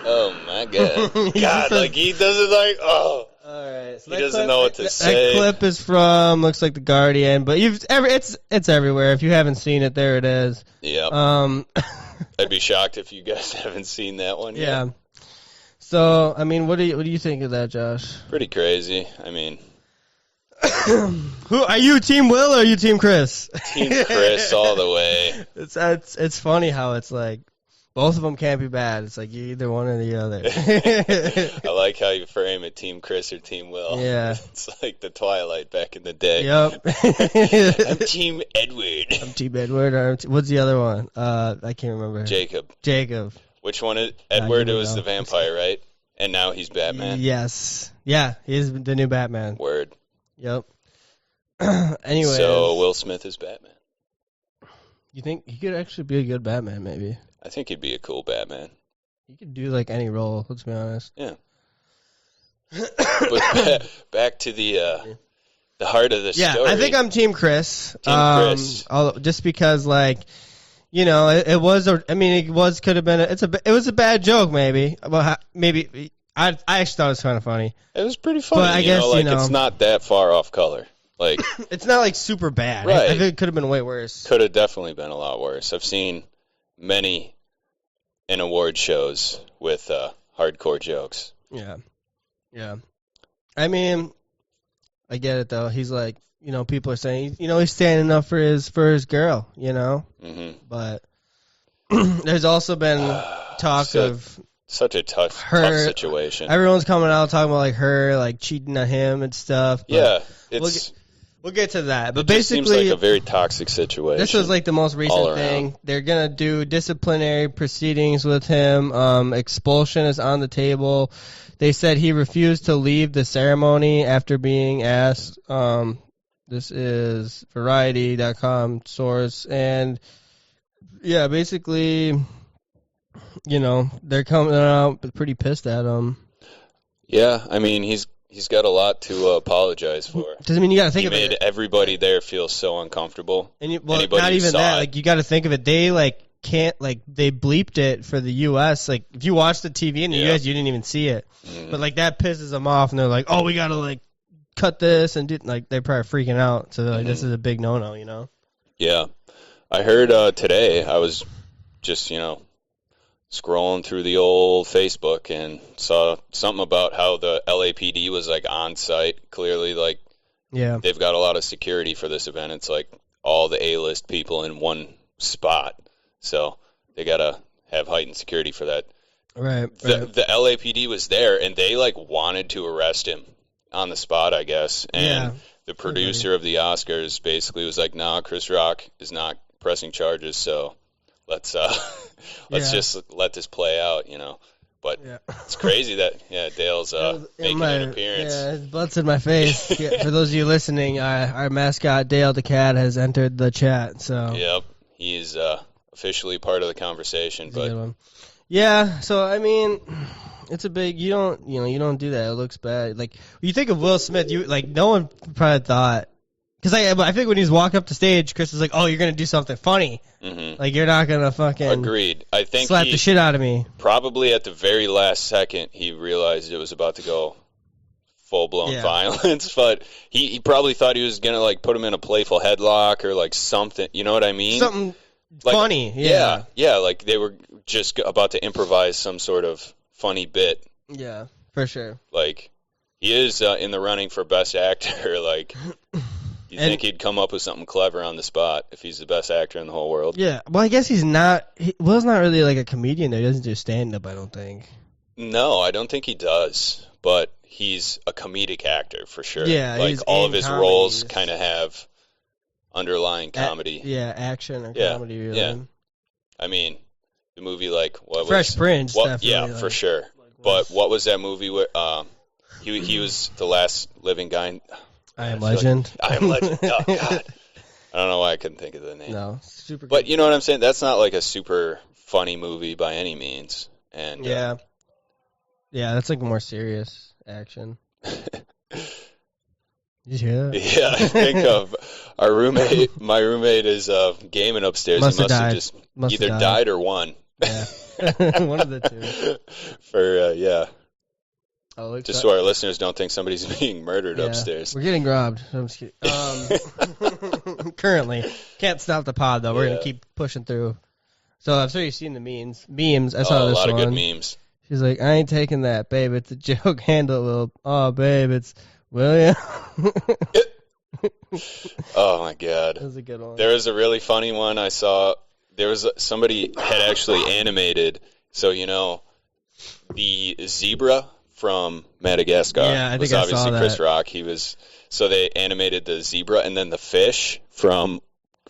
Oh my god. God, like he doesn't like. Oh. All right. So he doesn't know what to say. That clip is from looks like The Guardian, but it's everywhere. If you haven't seen it, there it is. Yep. I'd be shocked if you guys haven't seen that one yet. Yeah. So, I mean, what do you think of that, Josh? Pretty crazy. I mean, who are you, Team Will or are you Team Chris? Team Chris all the way. It's funny how it's like both of them can't be bad. It's like you're either one or the other. I like how you frame it, Team Chris or Team Will. Yeah. It's like the Twilight back in the day. Yep. I'm Team Edward. I'm Team Edward. What's the other one? I can't remember. Jacob. Which one is Edward? It was the vampire, right? And now he's Batman? Yes. Yeah, he's the new Batman. Word. Yep. Anyway. So Will Smith is Batman. You think he could actually be a good Batman, maybe? I think he'd be a cool Batman. He could do like any role, let's be honest. Yeah. But back to the heart of the story. Yeah, I think I'm Team Chris. Team Chris. Just because, like, you know, it was a bad joke, maybe. Well, maybe I actually thought it was kind of funny. It was pretty funny. But I guess it's not that far off color. Like it's not like super bad. Right. I think it could have been way worse. Could have definitely been a lot worse. I've seen many in award shows with hardcore jokes. Yeah. Yeah. I mean, I get it though. He's like, you know, people are saying, you know, he's standing up for his girl, you know. Mm-hmm. But there's also been talk of such a tough situation. Everyone's coming out talking about like her like cheating on him and stuff. Yeah, we'll get to that. But it basically, seems like a very toxic situation. This was like the most recent thing. They're gonna do disciplinary proceedings with him. Expulsion is on the table. They said he refused to leave the ceremony after being asked. This is Variety.com source, and yeah, basically, you know, they're coming out pretty pissed at him. Yeah, I mean, he's got a lot to apologize for. Doesn't mean you got to think of it. He made everybody there feel so uncomfortable. And not even that. Like, you got to think of it. They they bleeped it for the U.S. Like, if you watch the TV in the U.S., you didn't even see it. Mm. But like that pisses them off, and they're like, "Oh, we got to like cut this," and they're probably freaking out. So they're like, "This is a big no-no," you know? Yeah, I heard today. I was just scrolling through the old Facebook and saw something about how the LAPD was like on site. Clearly, like, they've got a lot of security for this event. It's like all the A-list people in one spot, so they gotta have heightened security for that. Right. The LAPD was there, and they like wanted to arrest him on the spot, I guess. And the producer of the Oscars basically was like, "Nah, Chris Rock is not pressing charges, so let's just let this play out," you know. But it's crazy that Dale's making an appearance. Yeah, his butt's in my face. For those of you listening, our mascot Dale the cat has entered the chat. So yep, he's officially part of the conversation. But yeah, so I mean, it's a big. You don't do that. It looks bad. Like when you think of Will Smith, no one probably thought. Because I think when he's walking up the stage, Chris was like, "Oh, you're gonna do something funny. Mm-hmm. Like you're not gonna fucking agreed." I think slap the shit out of me. Probably at the very last second, he realized it was about to go full blown violence. But he probably thought he was gonna like put him in a playful headlock or like something. You know what I mean? Something like, funny. Yeah. Like they were just about to improvise some sort of funny bit. Yeah, for sure. Like he is in the running for best actor. Like. You think he'd come up with something clever on the spot if he's the best actor in the whole world? Yeah. Well, I guess he's not. Will's not really like a comedian. He doesn't do stand-up, I don't think. No, I don't think he does. But he's a comedic actor for sure. Yeah. Like all of his roles kind of have underlying comedy. Action or comedy. Really. Yeah. I mean, the movie like what Fresh Prince. Yeah, for sure. But what was that movie where he was the last living guy? I Am Legend. I Am Legend. Oh, God. I don't know why I couldn't think of the name. No, super good. But you know what I'm saying? That's not like a super funny movie by any means. And yeah, that's like more serious action. Did you hear that? Yeah, I think of our roommate. My roommate is gaming upstairs. He must have just either died or won. Yeah. One of the two. For, yeah. Oh, just so our listeners don't think somebody's being murdered upstairs. We're getting robbed. I'm just kidding. Currently. Can't stop the pod, though. We're going to keep pushing through. So I'm sure you've seen the memes. I saw this one. A lot of good memes. She's like, I ain't taking that, babe. It's a joke. Handle it, Will. Oh, babe, it's William. Oh, my God. That was a good one. There was a really funny one I saw. There was somebody had actually animated. So, the zebra from Madagascar was obviously Chris Rock. So they animated the zebra and then the fish from,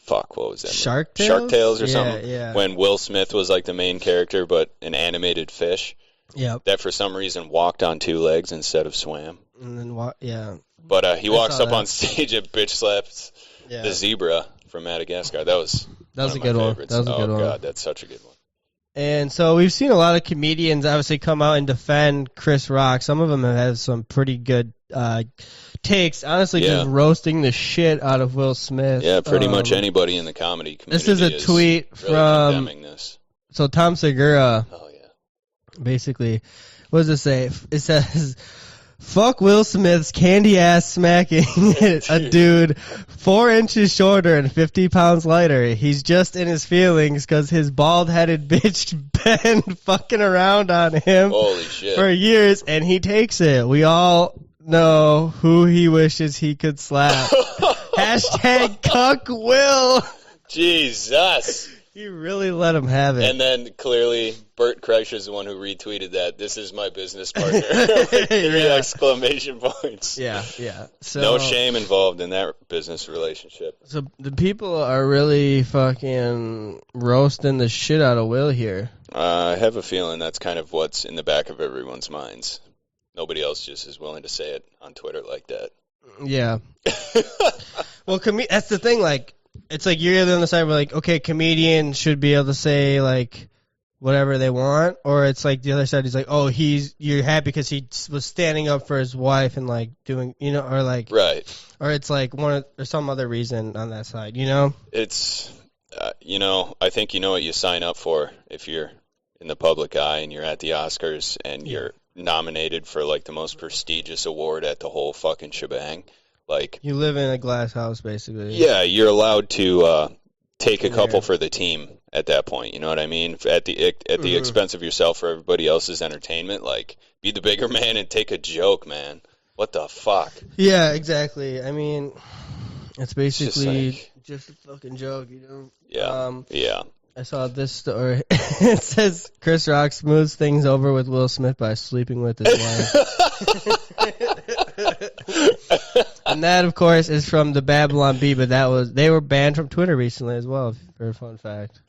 what was that? Shark Tales? Shark Tales or something. Yeah. When Will Smith was like the main character, but an animated fish. Yeah. That for some reason walked on two legs instead of swam. And then But he walks up on stage and bitch slaps the zebra from Madagascar. That was a good one. That was a good one. Oh, God, that's such a good one. And so we've seen a lot of comedians obviously come out and defend Chris Rock. Some of them have had some pretty good takes. Honestly, just roasting the shit out of Will Smith. Yeah, pretty much anybody in the comedy community. This is a tweet really from condemning this. So Tom Segura. Oh yeah. Basically, what does it say? It says, "Fuck Will Smith's candy ass smacking a dude 4 inches shorter and 50 pounds lighter. He's just in his feelings because his bald-headed bitch been fucking around on him Holy shit. for years, and he takes it. We all know who he wishes he could slap. Hashtag cuck Will." Jesus. You really let him have it. And then clearly Bert Kreischer's the one who retweeted that. This is my business partner. With 3 exclamation points. Yeah. So, no shame involved in that business relationship. So the people are really fucking roasting the shit out of Will here. I have a feeling that's kind of what's in the back of everyone's minds. Nobody else just is willing to say it on Twitter like that. Yeah. Well, that's the thing, like, it's like you're either on the side where, like, okay, comedians should be able to say, like, whatever they want, or it's like the other side is like, oh, you're happy because he was standing up for his wife and, like, doing, or like, right, or it's like or some other reason on that side, It's, I think you know what you sign up for if you're in the public eye and you're at the Oscars and you're nominated for, like, the most prestigious award at the whole fucking shebang. Like, you live in a glass house, basically. Yeah, you're allowed to take a couple for the team at that point. You know what I mean? At the expense of yourself for everybody else's entertainment. Like, be the bigger man and take a joke, man. What the fuck? Yeah, exactly. I mean, it's basically just a fucking joke, Yeah. Yeah. I saw this story. It says Chris Rock smooths things over with Will Smith by sleeping with his wife. And that, of course, is from the Babylon Bee, but they were banned from Twitter recently as well, for a fun fact.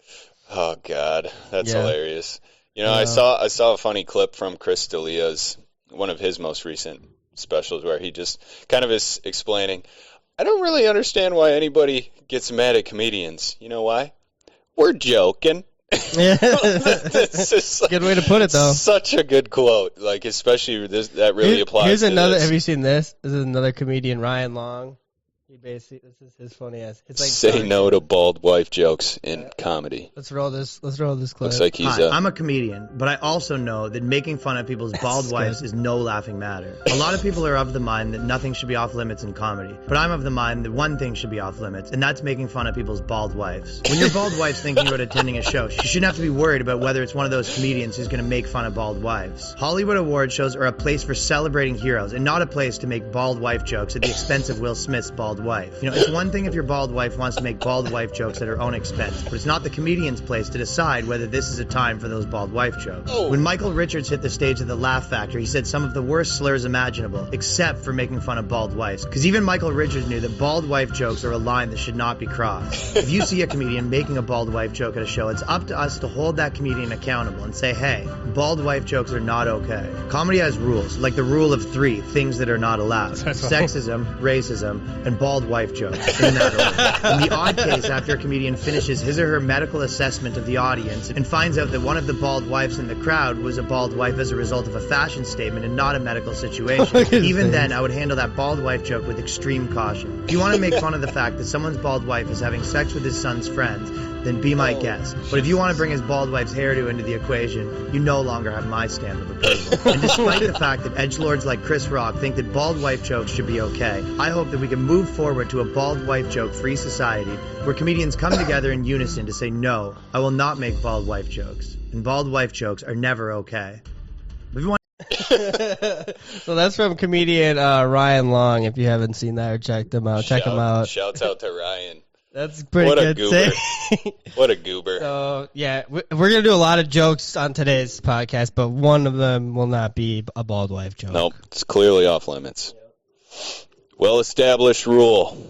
Oh God, that's hilarious. I saw a funny clip from Chris D'Elia's, one of his most recent specials, where he just kind of is explaining, I don't really understand why anybody gets mad at comedians. You know why? We're joking. Yeah. That's just, like, good way to put it, though. Such a good quote. Like, especially that really applies. Here's to another. This. Have you seen this? This is another comedian, Ryan Long. This is his funny ass. It's like say no to bald wife jokes in comedy. Let's roll this clip. Looks like he's. I'm a comedian, but I also know that making fun of people's bald wives is no laughing matter. A lot of people are of the mind that nothing should be off limits in comedy, but I'm of the mind that one thing should be off limits, and that's making fun of people's bald wives. When your bald wife's thinking about attending a show, she shouldn't have to be worried about whether it's one of those comedians who's going to make fun of bald wives. Hollywood award shows are a place for celebrating heroes, and not a place to make bald wife jokes at the expense of Will Smith's bald wife. It's one thing if your bald wife wants to make bald wife jokes at her own expense, but it's not the comedian's place to decide whether this is a time for those bald wife jokes. When Michael Richards hit the stage at the Laugh Factory, he said some of the worst slurs imaginable, except for making fun of bald wives. Because even Michael Richards knew that bald wife jokes are a line that should not be crossed. If you see a comedian making a bald wife joke at a show, it's up to us to hold that comedian accountable and say, hey, bald wife jokes are not okay. Comedy has rules, like the rule of 3 things that are not allowed. Sexism, racism, and bald wife jokes. In that order. In the odd case, after a comedian finishes his or her medical assessment of the audience and finds out that one of the bald wives in the crowd was a bald wife as a result of a fashion statement and not a medical situation, even then I would handle that bald wife joke with extreme caution. If you want to make fun of the fact that someone's bald wife is having sex with his son's friends, then be my guest. But if you want to bring his bald wife's hairdo into the equation, you no longer have my stamp of approval. And despite the fact that edgelords like Chris Rock think that bald wife jokes should be okay, I hope that we can move forward to a bald wife joke-free society where comedians come together in unison to say, no, I will not make bald wife jokes. And bald wife jokes are never okay. If you want So that's from comedian Ryan Long. If you haven't seen that or checked him out, check him out. Shouts out to Ryan. That's pretty What good. a goober. What a goober. So, yeah, we're going to do a lot of jokes on today's podcast, but one of them will not be a bald wife joke. Nope, it's clearly off limits. Well-established rule.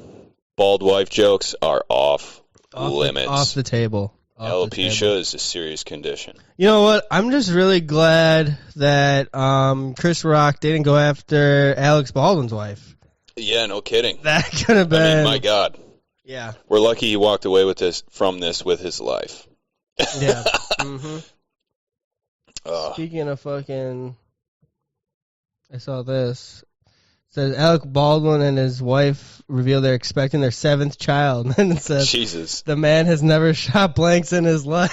Bald wife jokes are off limits. Off the table. Alopecia is a serious condition. You know what? I'm just really glad that Chris Rock didn't go after Alex Baldwin's wife. Yeah, no kidding. That could have been... I mean, my God. Yeah. We're lucky he walked away with from this with his life. Yeah. Mm-hmm. Speaking of fucking... I saw this. It says Alec Baldwin and his wife reveal they're expecting their 7th child. And then it says, Jesus. The man has never shot blanks in his life.